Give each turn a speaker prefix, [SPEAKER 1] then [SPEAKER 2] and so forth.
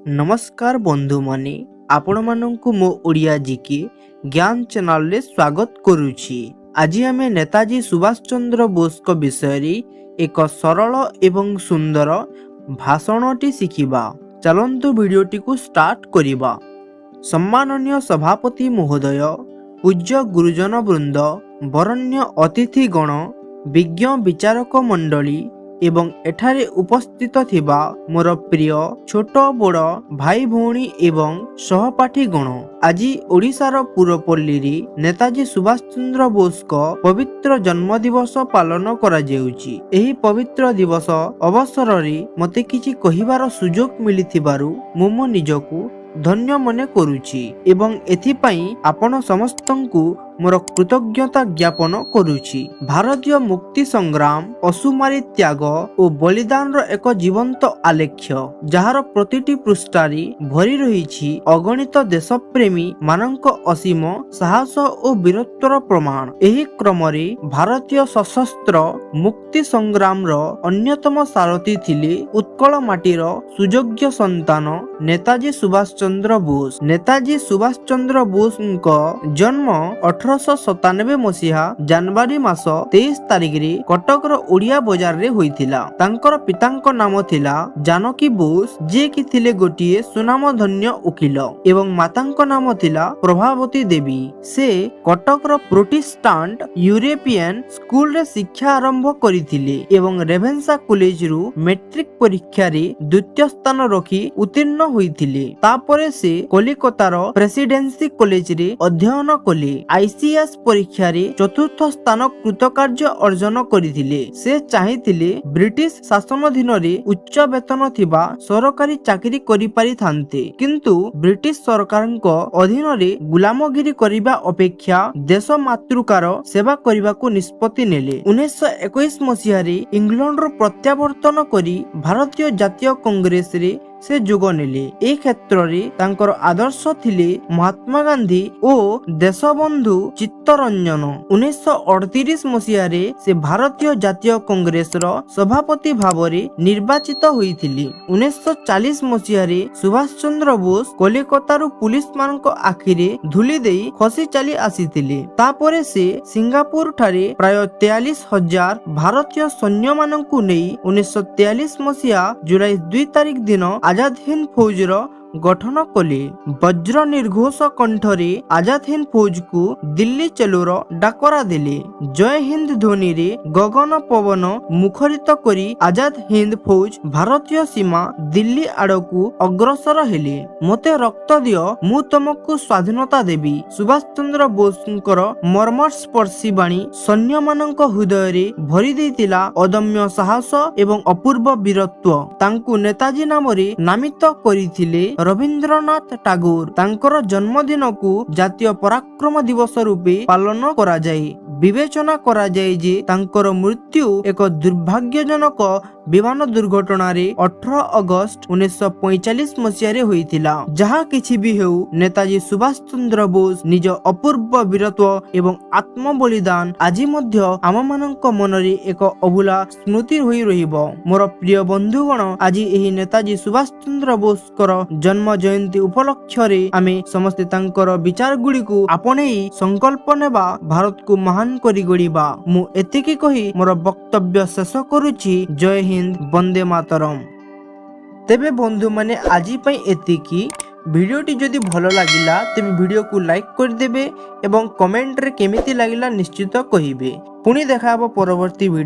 [SPEAKER 1] नमस्कार बंधु माने आपण मानंकु मो ओडिया जीके ज्ञान चैनल रे स्वागत करूछि। आज आम नेताजी सुभाष चंद्र बोस को विषय रे एक सरल एवं सुंदर भाषणटी शिखिबा। चलंतु वीडियोटी को स्टार्ट करिबा। सम्माननीय सभापति महोदय, पूज्य गुरुजन वृंद, वरण्य अतिथि गण, विज्ञ विचारक मंडली एवं एठारे उपस्थित थिबा मोर प्रिय छोट बड़ भाई भौणी एवं सहपाठी गण, आज ओडिशार पुरपल्ली रे नेताजी सुभाष चंद्र बोस को पवित्र जन्म दिवस पालन करा जाउची। एही पवित्र दिवस अवसर रे मते किछि कहिबार सुजोग मिलिथिबारु मो निजकु धन्य मने करूची एवं एथिपाई आपण समस्तंकु मोर कृतज्ञता ज्ञापन करूची। भारतीय मुक्ति संग्राम पशुमारी त्याग और बलिदान रो एक जीवंत आलेख्य, जार प्रतिटी पृष्ठारी भरी रही अगणित देशप्रेमी मानक असीम साहस और वीरत्वर प्रमाण। एही क्रम रे भारतीय सशस्त्र मुक्ति संग्राम रो अन्यतम सारथी थिले उत्कल माटीर सुयोग्य संतान नेताजी सुभाष चंद्र बोस। नेताजी सुभाष चंद्र बोस जन्म 1897 मसीहा जनवरी मास 23 तारिख रे कटकर ओडिया बजार रे होइथिला। तांकर पितांक नाम थिला जानकी बोस, जे कि थिले गोटिए सुनाम धन्य उकिल, एवं मातांक नाम थिला प्रभावती देवी। से कटकर प्रोटेस्टांट यूरोपियन स्कूल रे शिक्षा आरंभ करिथिले एवं रेभेन्सा कॉलेज रु मैट्रिक परीक्षा रे द्वितीय स्थान रखी उत्तीर्ण होइथिले। तापरे से कलिकतार प्रेसिडेंसी कॉलेज रे अध्ययन कले। आईसीएस परीक्षा रे चतुर्थ स्थान कृतकार्य अर्जन करिथिले। से चाहिथिले ब्रिटिश शासनाधीन रे उच्च वेतन थिबा सरकारी चाकरी करि पारि थान्ते, किंतु ब्रिटिश सरकारक अधीन रे गुलामगिरी करिबा अपेक्षा देश मातृकार सेवा करिबाकू निष्पत्ति नेले। 1921 मसीहा रे इंग्लैंड रो प्रत्यावर्तन करी भारतीय जातीय कांग्रेस रे से जोग नेले। ए क्षेत्र रे तांकर आदर्श थिले महात्मा गांधी और देशबंधु चित्तरंजन। 1938 मसीहा रे से भारतीय जातीय कांग्रेस रो सभापति भावरे निर्वाचित होइथिले। 1940 मसीहा रे सुभाष चंद्र बोस कलिकतारू पुलिस मानक आखिरे धुली देई खसी चली आसीथिले। तापरे से सिंगापुर ठारे प्राय 43,000 भारतीय सैन्य मानकु नेई 1943 मसीहा जुलाई 2 तारिख दिन आजाद हिंद फौज रो गठन कले। वज्र निर्घोष कंठरे आजाद हिंद फौज को दिल्ली चलोर डाकरा देले। जय हिंद ध्वनि रे गगन पवन मुखरित करी आजाद हिंद फौज भारतीय सीमा दिल्ली आड़कू अग्रसर हेले। मते रक्त दियो मु तुमको स्वाधीनता देवी। सुभाष चंद्र बोसଙ୍କର मर्मस्पर्शी बाणी सैन्य मानक हृदय रे भरी देइतिला अदम्य साहस एवं अपूर्व वीरत्व। तांकु नेताजी नाम रे नामित करिथिले रवींद्रनाथ टागोर। तांकर जन्मदिन को जातीय पराक्रम दिवस रूपे पालन करा जाए। विवेचना करा जाए जे तांकर मृत्यु एक दुर्भाग्यजनक विमान दुर्घटना रे 18 अगस्त 1945 मसीहा रे होइतिला। जहा किछि भी हेउ, नेताजी सुभाष चंद्र बोस निज अपूर्व वीरत्व एवं आत्म बलिदान आज मध्य आम मानक मन रे एक अभुला स्मृति होई रहिबो। मोर प्रिय बंधुगण, आज एही नेताजी सुभाष चंद्र बोस कर जन्म जयंती उपलक्ष्य रे आमे समस्त तांकर विचार गुडी को आपणेई संकल्प नेबा, भारत को महान करी गड़िबा। मु एतिकी कही मोर वक्तव्य शेष करूची। जय हिंद, वंदे मातरम। तेबे बंधु माने आजी पई एतिकी। वीडियोटी जदि भलो लागिला तेबे वीडियो को लाइक कर देबे एवं कमेंट रे केमिति लागिला निश्चित कहिबे। पुनी देखा परवर्ती वीडियो।